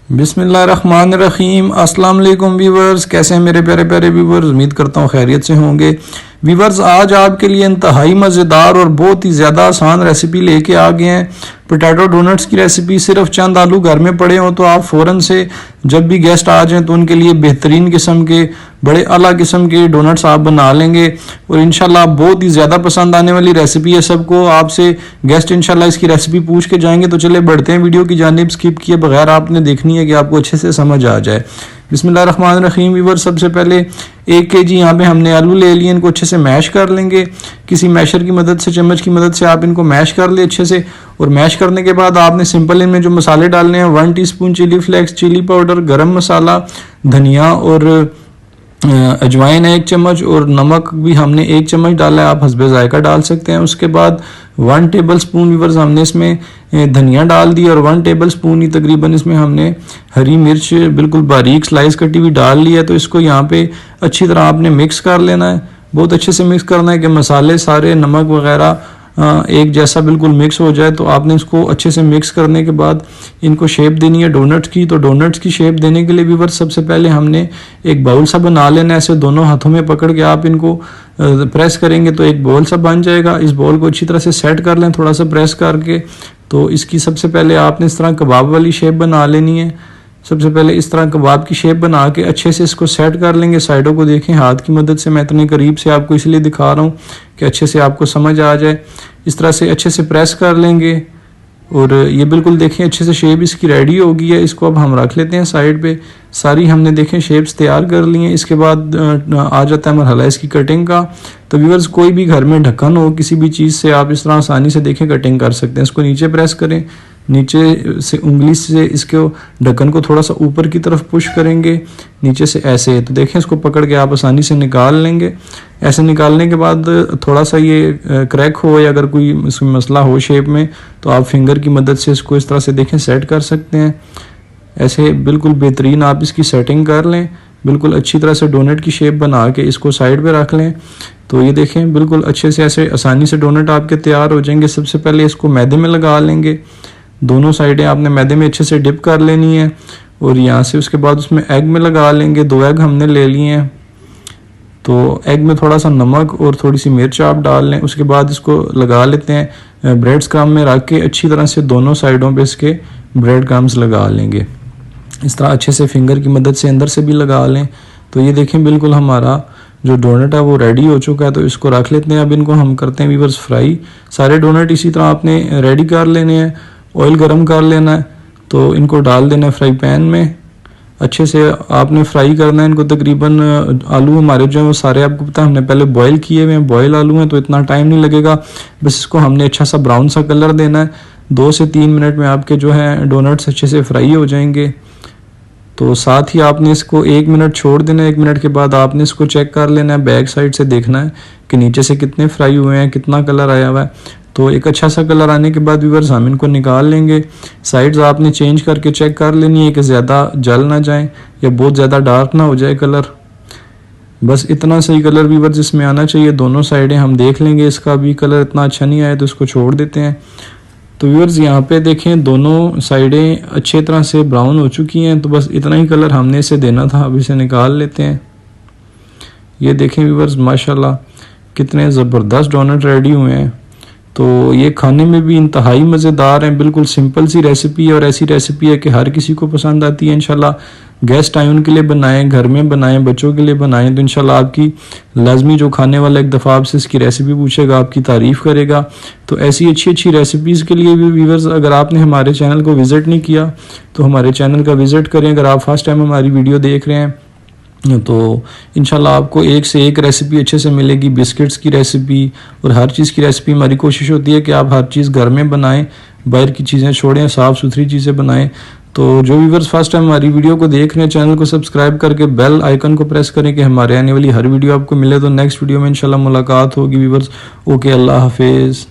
बिस्मिल्लाहिर्रहमानिर्रहीम। अस्सलाम वालेकुम व्यूवर्स, कैसे हैं मेरे प्यारे प्यारे व्यूवर्स। उम्मीद करता हूँ खैरियत से होंगे। व्यूवर्स, आज आपके लिए इंतहाई मज़ेदार और बहुत ही ज़्यादा आसान रेसिपी लेके आ गए हैं। पोटैटो डोनट्स की रेसिपी। सिर्फ चंद आलू घर में पड़े हों तो आप फ़ौरन से जब भी गेस्ट आ जाएं तो उनके लिए बेहतरीन किस्म के बड़े आला किस्म के डोनट्स आप बना लेंगे और इंशाल्लाह बहुत ही ज़्यादा पसंद आने वाली रेसिपी है सबको। आपसे गेस्ट इंशाल्लाह इसकी रेसिपी पूछ के जाएंगे। तो चले बढ़ते हैं वीडियो की जानिब। स्किप किए बगैर आपने देखनी है कि आपको अच्छे से समझ आ जाए। बिस्मिल्लाहिर्रहमानिर्रहीम। व्यूअर, सबसे पहले 1 kg यहाँ पे हमने आलू ले लिए। इनको अच्छे से मैश कर लेंगे। किसी मैशर की मदद से, चम्मच की मदद से आप इनको मैश कर ले अच्छे से। और मैश करने के बाद आपने सिंपल इनमें जो मसाले डालने हैं, 1 teaspoon chilli flakes, chilli powder, garam masala, धनिया और अजवाइन 1 चम्मच और नमक भी हमने 1 चम्मच डाला है। आप हस्बे जायका डाल सकते हैं। उसके बाद 1 टेबल स्पून व्यूअर्स हमने इसमें धनिया डाल दी और 1 टेबल स्पून ही तकरीबन इसमें हमने हरी मिर्च बिल्कुल बारीक स्लाइस कटी हुई डाल ली है। तो इसको यहाँ पे अच्छी तरह आपने मिक्स कर लेना है। बहुत अच्छे से मिक्स करना है कि मसाले सारे, नमक वगैरह एक जैसा बिल्कुल मिक्स हो जाए। तो आपने इसको अच्छे से मिक्स करने के बाद इनको शेप देनी है डोनट्स की। तो डोनट्स की शेप देने के लिए व्यूअर्स सबसे पहले हमने एक बाउल सा बना लेना है। ऐसे दोनों हाथों में पकड़ के आप इनको प्रेस करेंगे तो एक बॉल सा बन जाएगा। इस बॉल को अच्छी तरह से सेट कर लें थोड़ा सा प्रेस करके। तो इसकी सबसे पहले आपने इस तरह कबाब वाली शेप बना लेनी है। सबसे पहले इस तरह कबाब की शेप बना के अच्छे से इसको सेट कर लेंगे। साइडों को देखें हाथ की मदद से। मैं इतने करीब से आपको इसलिए दिखा रहा हूँ कि अच्छे से आपको समझ आ जाए। इस तरह से अच्छे से प्रेस कर लेंगे और ये बिल्कुल देखें अच्छे से शेप इसकी रेडी हो गई है। इसको अब हम रख लेते हैं साइड पे। सारी हमने देखें शेप्स तैयार कर ली हैं। इसके बाद आ जाता है मरहला इसकी कटिंग का। तो व्यूअर्स, कोई भी घर में ढक्कन हो किसी भी चीज़ से आप इस तरह आसानी से देखें कटिंग कर सकते हैं। इसको नीचे प्रेस करें, नीचे से उंगली से इसके ढक्कन को थोड़ा सा ऊपर की तरफ पुश करेंगे नीचे से ऐसे। तो देखें इसको पकड़ के आप आसानी से निकाल लेंगे। ऐसे निकालने के बाद थोड़ा सा ये क्रैक हो या अगर कोई इसमें मसला हो शेप में तो आप फिंगर की मदद से इसको इस तरह से देखें सेट कर सकते हैं। ऐसे बिल्कुल बेहतरीन आप इसकी सेटिंग कर लें। बिल्कुल अच्छी तरह से डोनट की शेप बना के इसको साइड पे रख लें। तो ये देखें बिल्कुल अच्छे से ऐसे आसानी से डोनट आपके तैयार हो जाएंगे। सबसे पहले इसको मैदे में लगा लेंगे। दोनों साइडें आपने मैदे में अच्छे से डिप कर लेनी है और यहाँ से उसके बाद उसमें एग में लगा लेंगे। 2 एग हमने ले लिए हैं। तो एग में थोड़ा सा नमक और थोड़ी सी मिर्च आप डाल लें। उसके बाद इसको लगा लेते हैं ब्रेड क्रम्ब में रख के अच्छी तरह से दोनों साइडों पे इसके ब्रेड क्रम्ब्स लगा लेंगे। इस तरह अच्छे से फिंगर की मदद से अंदर से भी लगा लें। तो ये देखें बिल्कुल हमारा जो डोनट है वो रेडी हो चुका है। तो इसको रख लेते हैं। अब इनको हम करते हैं व्यूअर्स फ्राई। सारे डोनट इसी तरह आपने रेडी कर लेने हैं। ऑयल गरम कर लेना है तो इनको डाल देना है फ्राई पैन में। अच्छे से आपने फ्राई करना है इनको। तकरीबन आलू हमारे जो है वो सारे आपको पता है हमने पहले बॉयल किए हुए हैं। बॉयल आलू हैं तो इतना टाइम नहीं लगेगा। बस इसको हमने अच्छा सा ब्राउन सा कलर देना है। 2 से 3 मिनट में आपके जो है डोनट्स अच्छे से फ्राई हो जाएंगे। तो साथ ही आपने इसको 1 मिनट छोड़ देना है। 1 मिनट के बाद आपने इसको चेक कर लेना है। बैक साइड से देखना है कि नीचे से कितने फ्राई हुए हैं, कितना कलर आया हुआ है। तो एक अच्छा सा कलर आने के बाद व्यूअर्स हम इनको निकाल लेंगे। साइड्स आपने चेंज करके चेक कर लेनी है कि ज़्यादा जल ना जाए या बहुत ज़्यादा डार्क ना हो जाए कलर। बस इतना सही कलर व्यूअर्स इसमें आना चाहिए। दोनों साइडें हम देख लेंगे। इसका भी कलर इतना अच्छा नहीं आया तो इसको छोड़ देते हैं। तो व्यूअर्स यहाँ पे देखें दोनों साइडें अच्छे तरह से ब्राउन हो चुकी हैं। तो बस इतना ही कलर हमने इसे देना था। अब इसे निकाल लेते हैं। ये देखें व्यूअर्स, माशाल्लाह कितने ज़बरदस्त डोनट रेडी हुए हैं। तो ये खाने में भी इंतहाई मज़ेदार हैं। बिल्कुल सिंपल सी रेसिपी है और ऐसी रेसिपी है कि हर किसी को पसंद आती है। इंशाल्लाह गेस्ट आए उनके लिए बनाएं, घर में बनाएं, बच्चों के लिए बनाएं। तो इंशाल्लाह आपकी लाजमी जो खाने वाला एक दफ़ा आपसे इसकी रेसिपी पूछेगा, आपकी तारीफ़ करेगा। तो ऐसी अच्छी अच्छी रेसिपीज़ के लिए भी व्यूअर्स, अगर आपने हमारे चैनल को विज़िट नहीं किया तो हमारे चैनल का विज़िट करें। अगर आप फर्स्ट टाइम हमारी वीडियो देख रहे हैं तो इंशाल्लाह आपको एक से एक रेसिपी अच्छे से मिलेगी। बिस्किट्स की रेसिपी और हर चीज़ की रेसिपी। हमारी कोशिश होती है कि आप हर चीज़ घर में बनाएं, बाहर की चीज़ें छोड़ें, साफ़ सुथरी चीज़ें बनाएं। तो जो व्यूअर्स फर्स्ट टाइम हमारी वीडियो को देख रहे हैं, चैनल को सब्सक्राइब करके बेल आइकन को प्रेस करें कि हमारे आने वाली हर वीडियो आपको मिले। तो नेक्स्ट वीडियो में इंशाल्लाह मुलाकात होगी व्यूअर्स। ओके, अल्लाह हाफिज़।